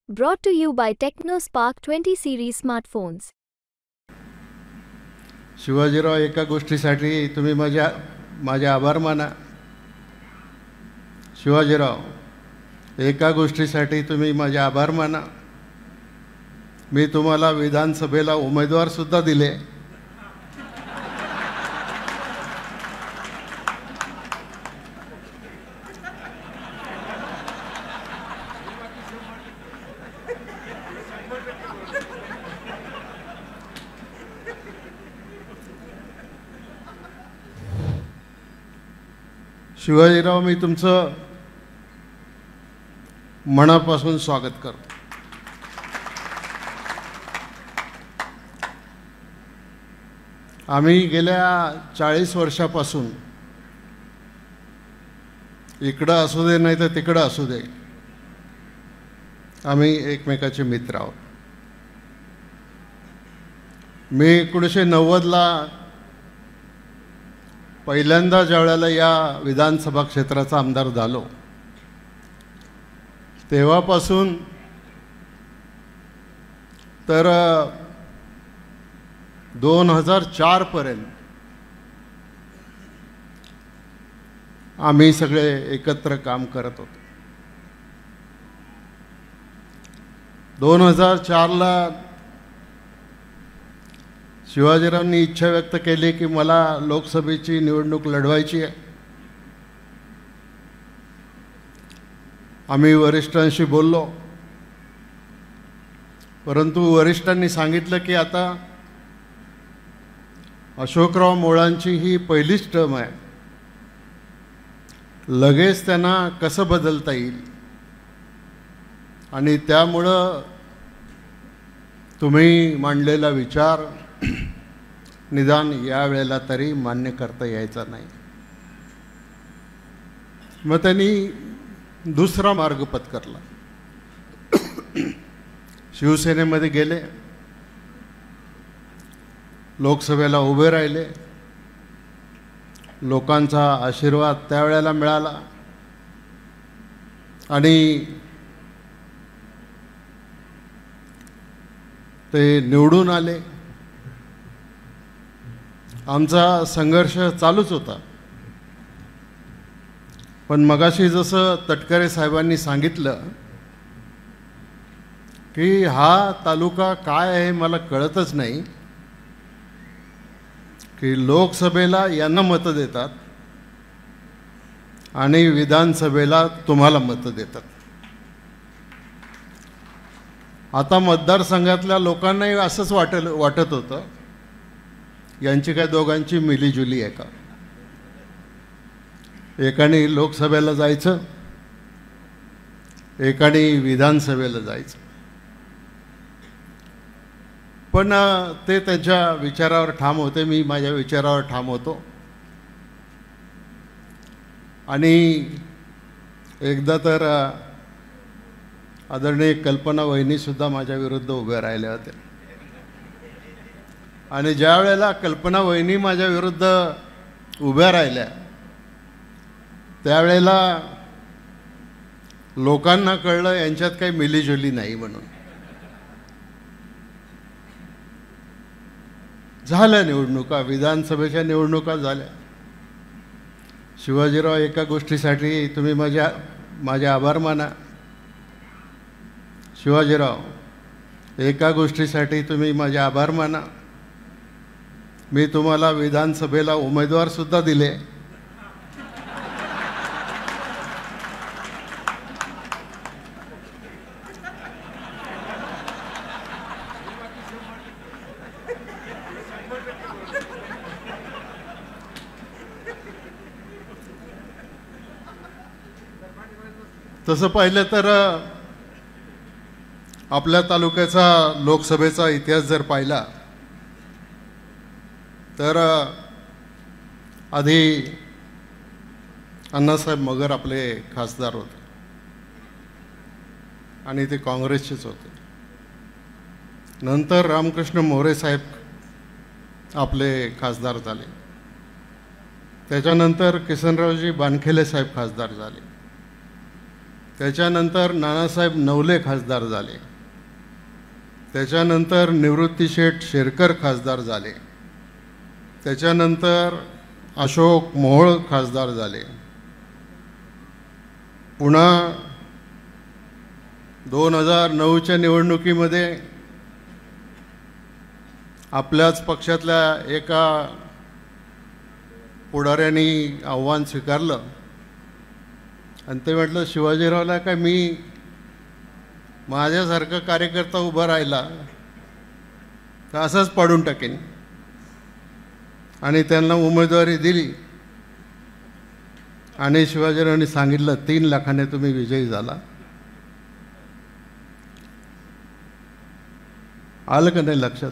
Brought to you by TechnoSpark 20 series smartphones. Shivajirao, एका गोष्टीसाठी तुम्ही माझे आभार माना. शिवाजीराव, एका गोष्टीसाठी तुम्ही माझे आभार माना. मी तुम्हाला विधानसभेला उमेदवार सुद्धा दिले. शिवाजीराव, मी तुमचं मनापासून स्वागत करतो. आम्ही गेल्या 40 वर्षापासून इकडं असू दे नाही तर तिकडं असू दे, आम्ही एकमेकाचे मित्र आहोत. मी 1990ला पहिल्यांदा ज्यावेळेला या विधानसभा क्षेत्राचा आमदार झालो, तेव्हापासून तर 2004 पर्यंत आम्ही सगळे एकत्र काम करत होतो. 2004ला शिवाजीरावांनी इच्छा व्यक्त केली की मला लोकसभेची निवडणूक लढवायची आहे. आम्ही वरिष्ठांशी बोललो, परंतु वरिष्ठांनी सांगितलं की आता अशोकराव मोळांची ही पहिलीच टर्म आहे, लगेच त्यांना कसं बदलता येईल, आणि त्यामुळं तुम्ही मांडलेला विचार निदान यावेळेला तरी मान्य करता यायचा नाही. मग त्यांनी दुसरा मार्ग पत्करला. शिवसेनेमध्ये गेले, लोकसभेला उभे राहिले. लोकांचा आशीर्वाद त्यावेळेला मिळाला आणि ते निवडून आले. आमचा संघर्ष चालूच होता, पण मगाशी जसं तटकरे साहेबांनी सांगितलं की हा तालुका काय आहे मला कळतच नाही, की लोकसभेला यांना मतं देतात आणि विधानसभेला तुम्हाला मतं देतात. आता मतदारसंघातल्या लोकांनाही असंच वाटत होतं, यांची काय दोघांची मिलीजुली आहे का? एकाने लोकसभेला जायचं, एकाने विधानसभेला जायचं. पण ते त्यांच्या विचारावर ठाम होते, मी माझ्या विचारावर ठाम होतो. आणि एकदा तर आदरणीय कल्पना वहिनीसुद्धा माझ्या विरुद्ध उभ्या राहिल्या होत्या. आणि ज्या वेळेला कल्पना वहिनी माझ्या विरुद्ध उभ्या राहिल्या, त्यावेळेला लोकांना कळलं यांच्यात काही मिलीजुली नाही म्हणून. झाल्या निवडणुका, विधानसभेच्या निवडणुका झाल्या. शिवाजीराव, एका गोष्टीसाठी तुम्ही माझे आभार माना. शिवाजीराव, एका गोष्टीसाठी तुम्ही माझे आभार माना. मी तुम्हाला विधानसभेला उमेदवार सुद्धा दिले. तसं पाहिलं तर आपल्या तालुक्याचा लोकसभेचा इतिहास जर पाहिला तर आधी अण्णासाहेब मगर आपले खासदार होते आणि ते काँग्रेसचेच होते. नंतर रामकृष्ण मोरे साहेब आपले खासदार झाले. त्याच्यानंतर किसनरावजी बानखेले साहेब खासदार झाले. त्याच्यानंतर नानासाहेब नवले खासदार झाले, त्याच्यानंतर निवृत्तीशेठ शेरकर खासदार झाले, त्याच्यानंतर अशोक मोहोळ खासदार झाले. पुन्हा 2009च्या निवडणुकीमध्ये आपल्याच पक्षातल्या एका पुढाऱ्यांनी आव्हान स्वीकारलं आणि ते म्हटलं, शिवाजीरावला काय मी माझ्यासारखा कार्यकर्ता उभा राहिला तर असंच पाडून टाकेन. आणि त्यांना उमेदवारी दिली आणि शिवाजीरावांनी सांगितलं 3 लाखाने तुम्ही विजयी झाला. आलं का नाही लक्षात?